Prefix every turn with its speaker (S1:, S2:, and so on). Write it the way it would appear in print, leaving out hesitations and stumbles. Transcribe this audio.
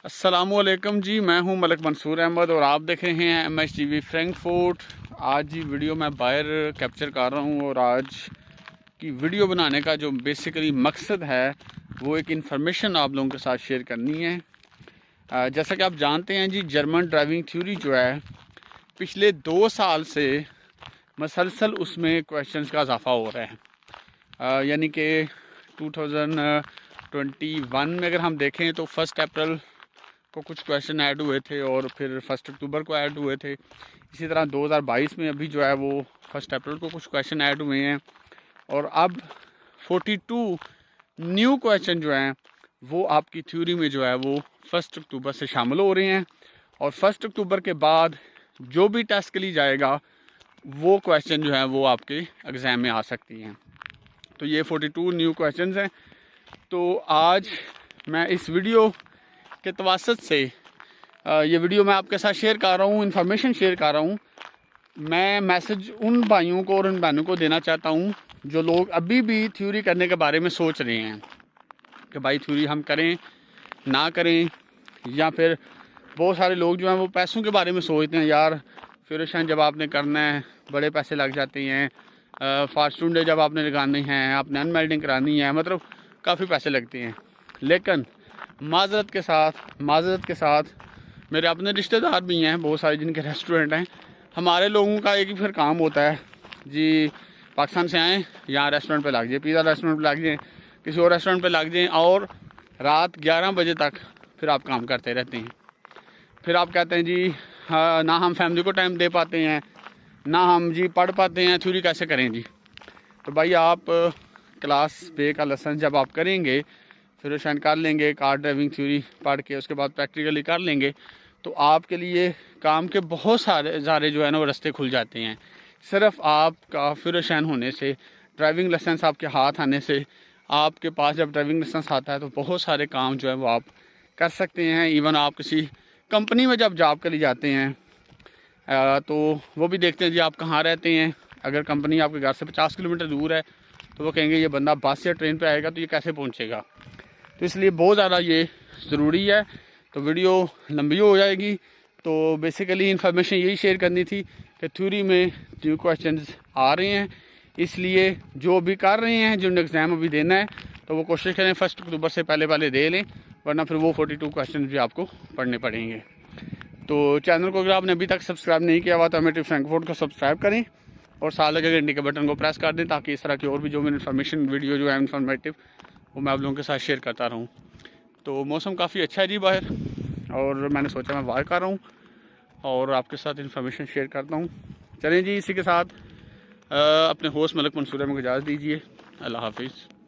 S1: अस्सलामुअलैकुम जी, मैं हूं मलिक मंसूर अहमद और आप देख रहे हैं MHTV फ्रैंकफर्ट। आज जी वीडियो मैं बाहर कैप्चर कर रहा हूं और आज की वीडियो बनाने का जो बेसिकली मकसद है वो एक इन्फॉर्मेशन आप लोगों के साथ शेयर करनी है। जैसा कि आप जानते हैं जी, जर्मन ड्राइविंग थ्योरी जो है पिछले 2 साल से मसलसल उसमें क्वेश्चंस का इजाफा हो रहा है। यानी कि 2021 में अगर हम देखें तो 1 अप्रैल को कुछ क्वेश्चन ऐड हुए थे और फिर 1 अक्टूबर को ऐड हुए थे। इसी तरह 2022 में अभी जो है वो 1 अप्रैल को कुछ क्वेश्चन ऐड हुए हैं और अब 42 न्यू क्वेश्चन जो हैं वो आपकी थ्योरी में जो है वो 1 अक्टूबर से शामिल हो रहे हैं। और 1 अक्टूबर के बाद जो भी टेस्ट के लिए जाएगा वो क्वेश्चन जो है वो आपके एग्ज़ाम में आ सकती हैं। तो ये 42 न्यू क्वेश्चन हैं। तो आज मैं इस वीडियो के तवासत से ये वीडियो मैं आपके साथ शेयर कर रहा हूँ, इन्फॉर्मेशन शेयर कर रहा हूँ। मैं मैसेज उन भाइयों को और उन बहनों को देना चाहता हूँ जो लोग अभी भी थ्योरी करने के बारे में सोच रहे हैं कि भाई थ्योरी हम करें ना करें, या फिर बहुत सारे लोग जो हैं वो पैसों के बारे में सोचते हैं। यार फ्यूरेशन जब आपने करना है बड़े पैसे लग जाते हैं, फास्ट डे जब आपने लगानी है, आपने अनमेल्डिंग करानी है, मतलब काफ़ी पैसे लगते हैं। लेकिन माजरत के साथ मेरे अपने रिश्तेदार भी हैं बहुत सारे जिनके रेस्टोरेंट हैं। हमारे लोगों का एक ही फिर काम होता है जी, पाकिस्तान से आएँ, यहाँ रेस्टोरेंट पे लग जाए, पिज़्ज़ा रेस्टोरेंट पे लग जाए, किसी और रेस्टोरेंट पे लग जाएँ और रात 11 बजे तक फिर आप काम करते रहते हैं। फिर आप कहते हैं जी हाँ, ना हम फैमिली को टाइम दे पाते हैं, ना हम जी पढ़ पाते हैं, थ्योरी कैसे करें जी। तो भाई आप क्लास पे का लेसन जब आप करेंगे, फिर शाइन कर लेंगे, कार ड्राइविंग थ्योरी पढ़ के उसके बाद प्रैक्टिकली कर लेंगे, तो आपके लिए काम के बहुत सारे जो है ना वो रास्ते खुल जाते हैं। सिर्फ आपका फिर शाइन होने से, ड्राइविंग लाइसेंस आपके हाथ आने से, आपके पास जब ड्राइविंग लाइसेंस आता है तो बहुत सारे काम जो है वो आप कर सकते हैं। इवन आप किसी कंपनी में जब जॉब के लिए जाते हैं तो वो भी देखते हैं जी आप कहाँ रहते हैं। अगर कंपनी आपके घर से 50 किलोमीटर दूर है तो वो कहेंगे ये बंदा बस या ट्रेन पे आएगा तो ये कैसे पहुँचेगा। तो इसलिए बहुत ज़्यादा ये ज़रूरी है। तो वीडियो लंबी हो जाएगी। तो बेसिकली इन्फॉर्मेशन यही शेयर करनी थी कि थ्योरी में न्यू क्वेश्चंस आ रहे हैं, इसलिए जो भी कर रहे हैं, जिन्हें एग्ज़ाम अभी देना है तो वो कोशिश करें 1 अक्टूबर से पहले दे लें, वरना फिर वो 42 क्वेश्चन भी आपको पढ़ने पड़ेंगे। तो चैनल को अगर आपने अभी तक सब्सक्राइब नहीं किया हुआ तो MHTV फ्रैंकफर्ट को सब्सक्राइब करें और साथ लगे घंटे के बटन को प्रेस कर दें, ताकि इस तरह की और भी जो मेरी इन्फॉर्मेशन वीडियो जो है इन्फॉर्मेटिव वो मैं आप लोगों के साथ शेयर करता रहूँ। तो मौसम काफ़ी अच्छा है जी बाहर, और मैंने सोचा मैं बाहर कर रहा हूँ और आपके साथ इन्फॉर्मेशन शेयर करता हूँ। चलें जी, इसी के साथ अपने होस्ट मलिक मंसूर में इजाज़त दीजिए। अल्लाह हाफिज़।